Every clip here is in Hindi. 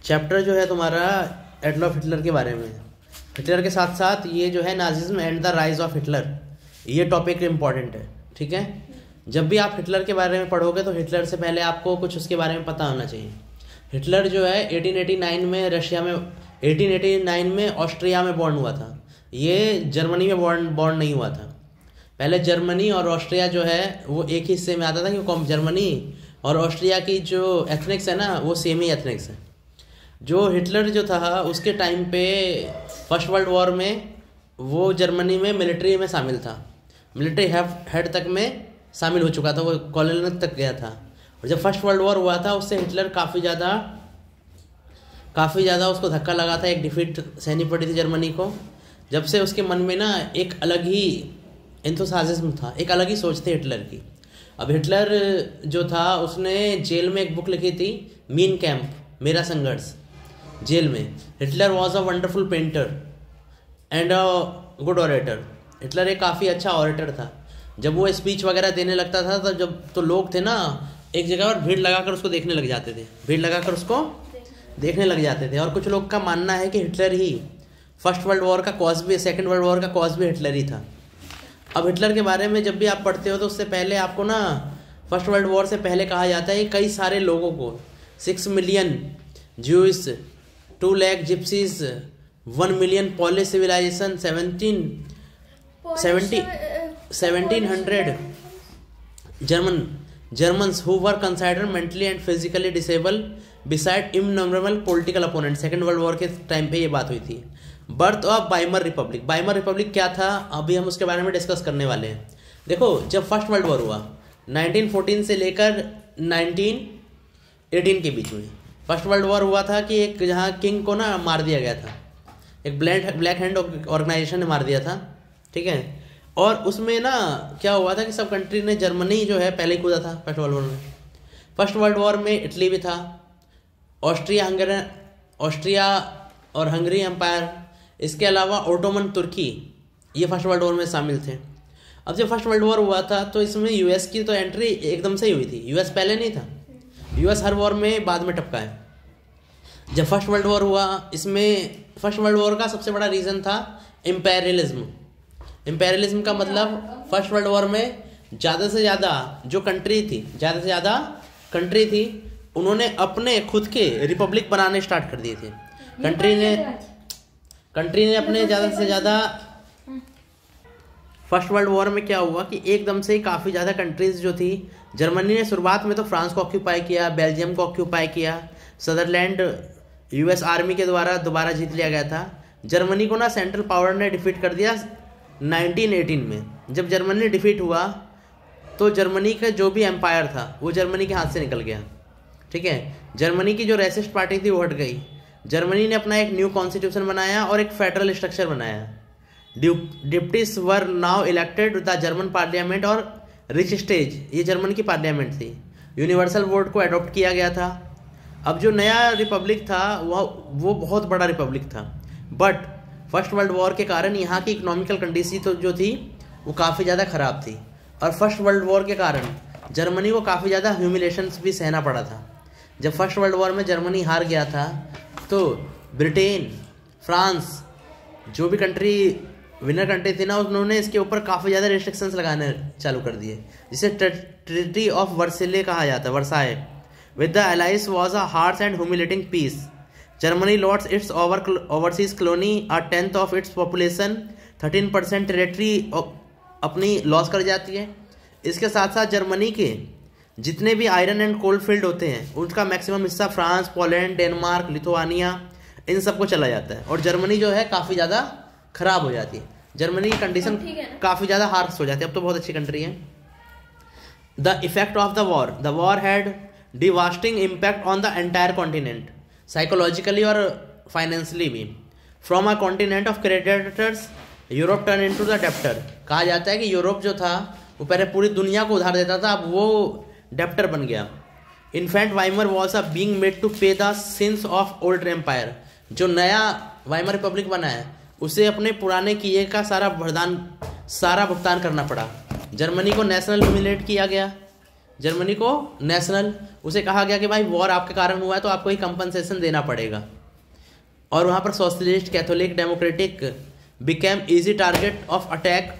चैप्टर जो है तुम्हारा एडोल्फ हिटलर के बारे में। हिटलर के साथ साथ ये जो है Nazism and the rise of Hitler, ये टॉपिक इम्पॉर्टेंट है। ठीक है, जब भी आप हिटलर के बारे में पढ़ोगे तो हिटलर से पहले आपको कुछ उसके बारे में पता होना चाहिए। हिटलर जो है 1889 में रशिया में 1889 में ऑस्ट्रिया में बॉर्न हुआ था। ये जर्मनी में बॉर्न नहीं हुआ था। पहले जर्मनी और ऑस्ट्रिया जो है वो एक ही हिस्से में आता था, क्योंकि जर्मनी और ऑस्ट्रिया की जो एथनिक्स है ना वो सेम ही एथनिक्स है। जो हिटलर जो था उसके टाइम पे फर्स्ट वर्ल्ड वॉर में वो जर्मनी में मिलिट्री में शामिल था, मिलिट्री हेड तक में शामिल हो चुका था, वो कॉलोनल तक गया था। और जब फर्स्ट वर्ल्ड वॉर हुआ था उससे हिटलर काफ़ी ज़्यादा उसको धक्का लगा था, एक डिफीट सहनी पड़ी थी जर्मनी को। जब से उसके मन में ना एक अलग ही एंथुसियाज्म था, एक अलग ही सोच थी हिटलर की। अब हिटलर जो था उसने जेल में एक बुक लिखी थी, मीन कैंप, मेरा संघर्ष। जेल में Hitler was a wonderful painter and a good orator. Hitler एक काफ़ी अच्छा ऑरेटर था। जब वो स्पीच वगैरह देने लगता था तो लोग थे ना एक जगह पर भीड़ लगाकर उसको देखने लग जाते थे। और कुछ लोग का मानना है कि हिटलर ही फर्स्ट वर्ल्ड वॉर का कॉज भी, सेकेंड वर्ल्ड वॉर का कॉज भी हिटलर ही था। अब हिटलर के बारे में जब भी आप पढ़ते हो तो उससे पहले आपको ना फर्स्ट वर्ल्ड वॉर से पहले कहा जाता है कई सारे लोगों को, 6 million Jews, 2 lakh gypsies, 1 million Polish civilization, 1700 Germans who were considered mentally and physically disabled beside innumerable political opponents। Second world war के टाइम पे ये बात हुई थी। Birth of Weimar Republic. Weimar Republic क्या था अभी हम उसके बारे में डिस्कस करने वाले हैं। देखो जब फर्स्ट वर्ल्ड वॉर हुआ 1914 से लेकर 1918 के बीच में फर्स्ट वर्ल्ड वॉर हुआ था कि एक जहाँ किंग को ना मार दिया गया था, एक ब्लैक हैंड ऑर्गेनाइजेशन ने मार दिया था। ठीक है, और उसमें ना क्या हुआ था कि सब कंट्री ने, जर्मनी जो है पहले ही कूदा था फर्स्ट वर्ल्ड वॉर में। फर्स्ट वर्ल्ड वॉर में इटली भी था, ऑस्ट्रिया और हंगरी एम्पायर, इसके अलावा ओटोमन तुर्की, ये फर्स्ट वर्ल्ड वॉर में शामिल थे। अब जब फर्स्ट वर्ल्ड वॉर हुआ था तो इसमें यूएस की तो एंट्री एकदम से ही हुई थी। यूएस पहले नहीं था, यूएस हर वॉर में बाद में टपका है। जब फर्स्ट वर्ल्ड वॉर हुआ, इसमें फर्स्ट वर्ल्ड वॉर का सबसे बड़ा रीज़न था इम्पेरियलिज्म। इम्पेरियलिज्म का मतलब फर्स्ट वर्ल्ड वॉर में ज़्यादा से ज़्यादा कंट्री थी, उन्होंने अपने खुद के रिपब्लिक बनाने स्टार्ट कर दिए थे। कंट्री ने अपने ज़्यादा से ज़्यादा, फर्स्ट वर्ल्ड वॉर में क्या हुआ कि एकदम से ही काफ़ी ज़्यादा कंट्रीज़ जो थी, जर्मनी ने शुरुआत में तो फ्रांस को ऑक्यूपाई किया, बेल्जियम को ऑक्यूपाई किया, सदरलैंड यूएस आर्मी के द्वारा दोबारा जीत लिया गया था। जर्मनी को ना सेंट्रल पावर ने डिफीट कर दिया 1918 में। जब जर्मनी डिफीट हुआ तो जर्मनी का जो भी एम्पायर था वो जर्मनी के हाथ से निकल गया। ठीक है, जर्मनी की जो रेसिस्ट पार्टी थी वो हट गई। जर्मनी ने अपना एक न्यू कॉन्स्टिट्यूशन बनाया और एक फेडरल स्ट्रक्चर बनाया। Deputies were now elected the German parliament और रिच स्टेज, ये जर्मनी की पार्लियामेंट थी। यूनिवर्सल वोट को अडॉप्ट किया गया था। अब जो नया रिपब्लिक था वो बहुत बड़ा रिपब्लिक था, बट फर्स्ट वर्ल्ड वॉर के कारण यहाँ की इकोनॉमिकल कंडीशन तो जो थी वो काफ़ी ज़्यादा ख़राब थी। और फर्स्ट वर्ल्ड वॉर के कारण जर्मनी को काफ़ी ज़्यादा ह्यूमिलेशंस भी सहना पड़ा था। जब फर्स्ट वर्ल्ड वॉर में जर्मनी हार गया था तो ब्रिटेन, फ्रांस, जो भी कंट्री विनर कंट्री थी ना, उन्होंने इसके ऊपर काफ़ी ज़्यादा रिस्ट्रिक्शंस लगाने चालू कर दिए, जिसे ट्रीटी ऑफ वर्साइले कहा जाता है, Versailles. With the allies was a harsh and humiliating peace. Germany lost its overseas colony, a 10th of its population, 13% territory अपनी लॉस कर जाती है। इसके साथ साथ जर्मनी के जितने भी आयरन एंड कोल फील्ड होते हैं उनका मैक्सिमम हिस्सा फ्रांस, पोलैंड, डेनमार्क, लिथुआनिया, इन सबको चला जाता है। और जर्मनी जो है काफ़ी ज़्यादा ख़राब हो जाती है। जर्मनी की कंडीशन काफ़ी ज़्यादा हार्श हो जाती है। अब तो बहुत अच्छी कंट्री है। The effect of the war had devastating impact on the entire continent, psychologically और फाइनेंशियली भी। From a continent of creditors Europe turn into the debtor. कहा जाता है कि यूरोप जो था वो पहले पूरी दुनिया को उधार देता था, अब वो डेप्टर बन गया। In fact Weimar was a being made to pay the sins of old empire. जो नया वाइमर रिपब्लिक बना है उसे अपने पुराने किए का सारा भुगतान करना पड़ा। जर्मनी को नेशनल ह्यूमिलेट किया गया, जर्मनी को नेशनल। उसे कहा गया कि भाई वॉर आपके कारण हुआ है तो आपको ही कंपनसेशन देना पड़ेगा। और वहाँ पर socialist, Catholic, democratic became easy target of attack.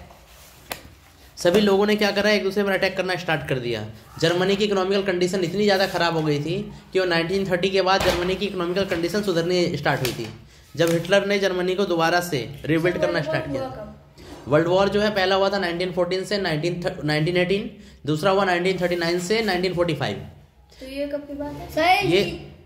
सभी लोगों ने क्या करा, एक दूसरे पर अटैक करना स्टार्ट कर दिया। जर्मनी की इकोनॉमिकल कंडीशन इतनी ज़्यादा ख़राब हो गई थी कि वो 1930 के बाद जर्मनी की इकोनॉमिकल कंडीशन सुधरनी स्टार्ट हुई थी, जब हिटलर ने जर्मनी को दोबारा से रिबिल्ड करना स्टार्ट किया। वर्ल्ड वॉर जो है पहला हुआ था 1914 से 1918, दूसरा हुआ 1939 से 1945। तो ये कब की बात है? ये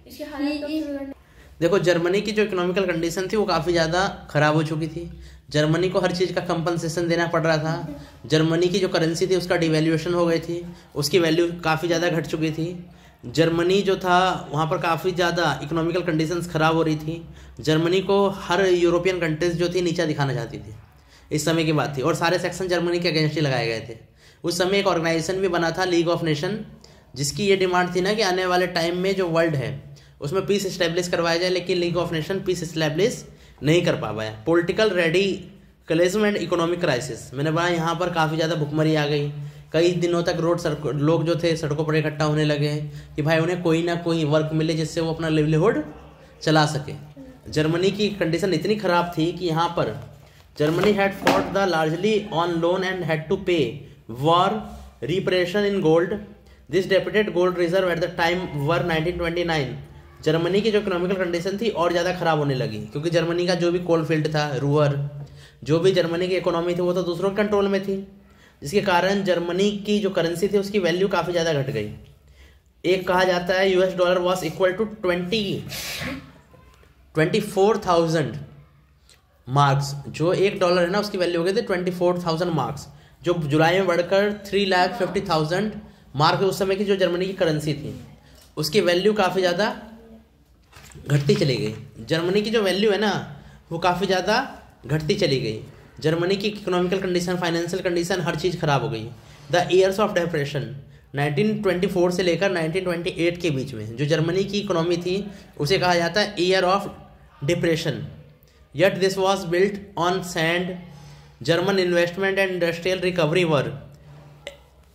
इसकी हालत कब से? देखो, जर्मनी की जो इकोनॉमिकल कंडीशन थी वो काफ़ी ज़्यादा ख़राब हो चुकी थी। जर्मनी को हर चीज़ का कंपनसेशन देना पड़ रहा था। जर्मनी की जो करेंसी थी उसका डिवैल्यूएशन हो गई थी, उसकी वैल्यू काफ़ी ज़्यादा घट चुकी थी। जर्मनी जो था वहाँ पर काफ़ी ज़्यादा इकोनॉमिकल कंडीशंस ख़राब हो रही थी। जर्मनी को हर यूरोपियन कंट्रीज जो थी नीचा दिखाना चाहती थी, इस समय की बात थी, और सारे सेक्शन जर्मनी के अगेंस्ट ही लगाए गए थे। उस समय एक ऑर्गेनाइजेशन भी बना था, लीग ऑफ नेशन, जिसकी ये डिमांड थी ना कि आने वाले टाइम में जो वर्ल्ड है उसमें पीस इस्टेब्लिश करवाया जाए, लेकिन league of nation peace establish नहीं कर पाया। Political radicalism and economic crisis, मैंने बोला यहाँ पर काफ़ी ज़्यादा भुखमरी आ गई। कई दिनों तक लोग जो थे सड़कों पर इकट्ठा होने लगे कि भाई उन्हें कोई ना कोई वर्क मिले जिससे वो अपना लिवलीहुड चला सके। जर्मनी की कंडीशन इतनी ख़राब थी कि यहाँ पर Germany had fought the largely on loan and had to pay war reparation in gold. This depleted gold reserve at the time were 1929। Germany की जो इकोनॉमिकल कंडीशन थी और ज़्यादा ख़राब होने लगी, क्योंकि जर्मनी का जो भी कोल फील्ड था, रूअर, जो भी जर्मनी की इकोनॉमी थी वो तो दूसरों के कंट्रोल में थी, जिसके कारण जर्मनी की जो करेंसी थी उसकी वैल्यू काफ़ी ज़्यादा घट गई। एक कहा जाता है US dollar was equal to 24,000 marks. जो $1 है ना उसकी वैल्यू हो गई थी 24,000 मार्क्स, जो जुलाई में बढ़कर 3,50,000 मार्क उस समय की जो जर्मनी की करेंसी थी उसकी वैल्यू काफ़ी ज़्यादा घटती चली गई। जर्मनी की जो वैल्यू है ना वो काफ़ी ज़्यादा घटती चली गई। जर्मनी की इकोनॉमिकल कंडीशन, फाइनेंशियल कंडीशन, हर चीज़ ख़राब हो गई। द ईयर्स ऑफ डिप्रेशन 1924 से लेकर 1928 के बीच में जो जर्मनी की इकोनॉमी थी उसे कहा जाता है year of depression. Yet this was built on sand. German investment and industrial recovery were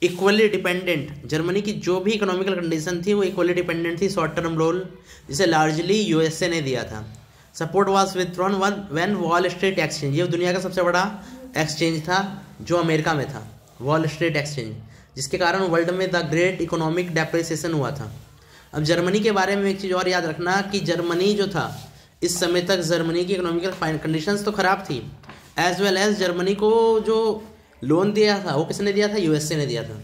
equally dependent. Germany की जो भी इकोनॉमिकल कंडीशन थी वो इक्वली डिपेंडेंट थी शॉर्ट टर्म लोन, जिसे लार्जली USA ने दिया था। Support was withdrawn when wall street exchange, ये दुनिया का सबसे बड़ा एक्सचेंज था जो अमेरिका में था, वॉल स्ट्रीट एक्सचेंज, जिसके कारण वर्ल्ड में द ग्रेट इकोनॉमिक डेप्रिसिएशन हुआ था। अब जर्मनी के बारे में एक चीज़ और याद रखना कि जर्मनी जो था इस समय तक जर्मनी की इकोनॉमिकल कंडीशंस तो ख़राब थी, एज वेल एज जर्मनी को जो लोन दिया था वो किसने दिया था? USA ने दिया था।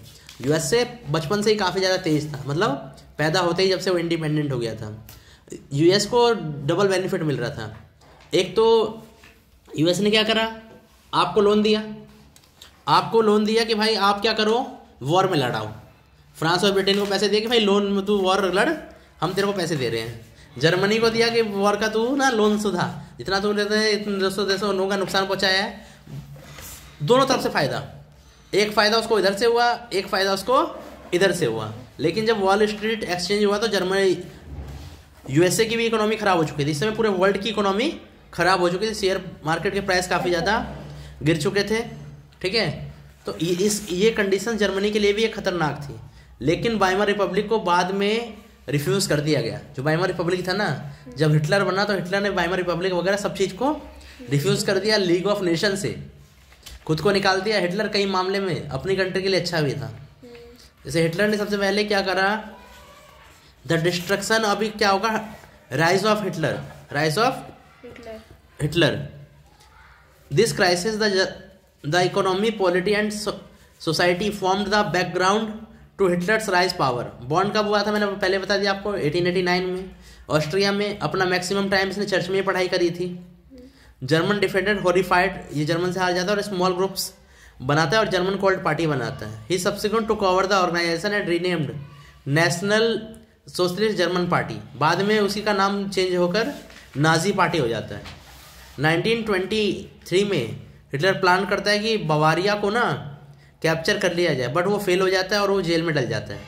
USA बचपन से ही काफ़ी ज़्यादा तेज़ था, मतलब पैदा होते ही जब से वो इंडिपेंडेंट हो गया था। US को डबल बेनिफिट मिल रहा था। एक तो US ने क्या करा, आपको लोन दिया कि भाई आप क्या करो, वॉर में लड़ाओ। फ्रांस और ब्रिटेन को पैसे दिए कि भाई लोन में तू वॉर लड़, हम तेरे को पैसे दे रहे हैं। जर्मनी को दिया कि वॉर का तू ना लोन सुधा, जितना तू लेते हैं इतने देशों लोगों का नुकसान पहुंचाया है। दोनों तरफ से फ़ायदा, एक फ़ायदा उसको इधर से हुआ, एक फ़ायदा उसको इधर से हुआ। लेकिन जब वॉल स्ट्रीट एक्सचेंज हुआ तो जर्मनी USA की भी इकोनॉमी ख़राब हो चुकी थी। इस समय पूरे वर्ल्ड की इकोनॉमी ख़राब हो चुकी थी, शेयर मार्केट के प्राइस काफ़ी ज़्यादा गिर चुके थे। ठीक है, तो ये कंडीशन जर्मनी के लिए भी एक खतरनाक थी। लेकिन वाइमर रिपब्लिक को बाद में रिफ्यूज़ कर दिया गया। जो वाइमर रिपब्लिक था ना, जब हिटलर बना तो हिटलर ने वाइमर रिपब्लिक वगैरह सब चीज़ को रिफ्यूज़ कर दिया, लीग ऑफ नेशन से खुद को निकाल दिया। हिटलर कई मामले में अपनी कंट्री के लिए अच्छा भी था। जैसे हिटलर ने सबसे पहले क्या करा, द डिस्ट्रक्शन, अभी क्या होगा, rise of Hitler. This crisis the economy, polity and society formed the background to Hitler's rise power. Bond कब हुआ था मैंने पहले बता दिया आपको, 1889 में। ऑस्ट्रिया में अपना मैक्सिमम टाइम इसने चर्च में ही पढ़ाई करी थी। जर्मन डिफेंडेड हॉरिफाइड, ये जर्मन से हार जाता है और स्मॉल ग्रुप्स बनाता है और जर्मन कोल्ड पार्टी बनाता है। He subsequent to cover the organization and renamed national socialist German party. बाद में उसी का नाम चेंज होकर नाजी पार्टी हो जाता है। 1923 में हिटलर प्लान करता है कि बवारिया को ना कैप्चर कर लिया जाए, बट वो फेल हो जाता है और वो जेल में डल जाता है।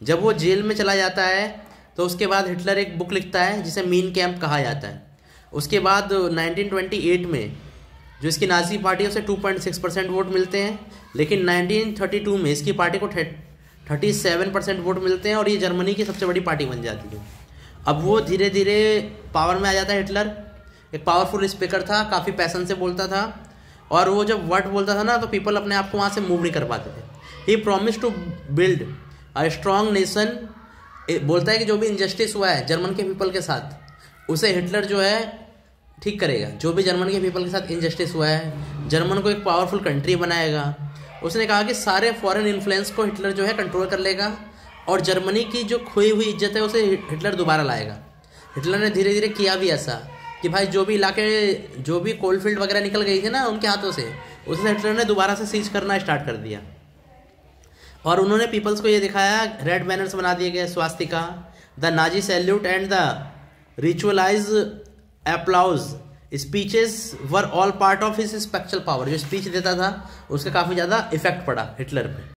जब वो जेल में चला जाता है तो उसके बाद हिटलर एक बुक लिखता है जिसे मीन कैंप कहा जाता है। उसके बाद 1928 में जो इसकी नाजी पार्टी है उसे 2.6% वोट मिलते हैं, लेकिन 1932 में इसकी पार्टी को 37% वोट मिलते हैं और ये जर्मनी की सबसे बड़ी पार्टी बन जाती है। अब वो धीरे धीरे पावर में आ जाता है हिटलर। एक पावरफुल स्पीकर था, काफ़ी पैसन से बोलता था, और वो जब वर्ड बोलता था ना तो पीपल अपने आप को वहाँ से मूव नहीं कर पाते थे। He promise to build a strong nation. बोलता है कि जो भी इनजस्टिस हुआ है जर्मन के पीपल के साथ, उसे हिटलर जो है ठीक करेगा। जो भी जर्मन के पीपल के साथ इनजस्टिस हुआ है, जर्मन को एक पावरफुल कंट्री बनाएगा। उसने कहा कि सारे फॉरेन इन्फ्लुएंस को हिटलर जो है कंट्रोल कर लेगा, और जर्मनी की जो खोई हुई इज्जत है उसे हिटलर दोबारा लाएगा। हिटलर ने धीरे धीरे किया भी ऐसा कि भाई जो भी इलाके, जो भी कोलफील्ड वगैरह निकल गई थी ना उनके हाथों से, उसे हिटलर ने दोबारा से सीज करना स्टार्ट कर दिया। और उन्होंने पीपल्स को ये दिखाया, रेड बैनर्स बना दिए गए, swastika, the Nazi salute and the ritualize applause speeches were all part of his spectacular power. जो स्पीच देता था उसका काफ़ी ज़्यादा इफेक्ट पड़ा हिटलर पे।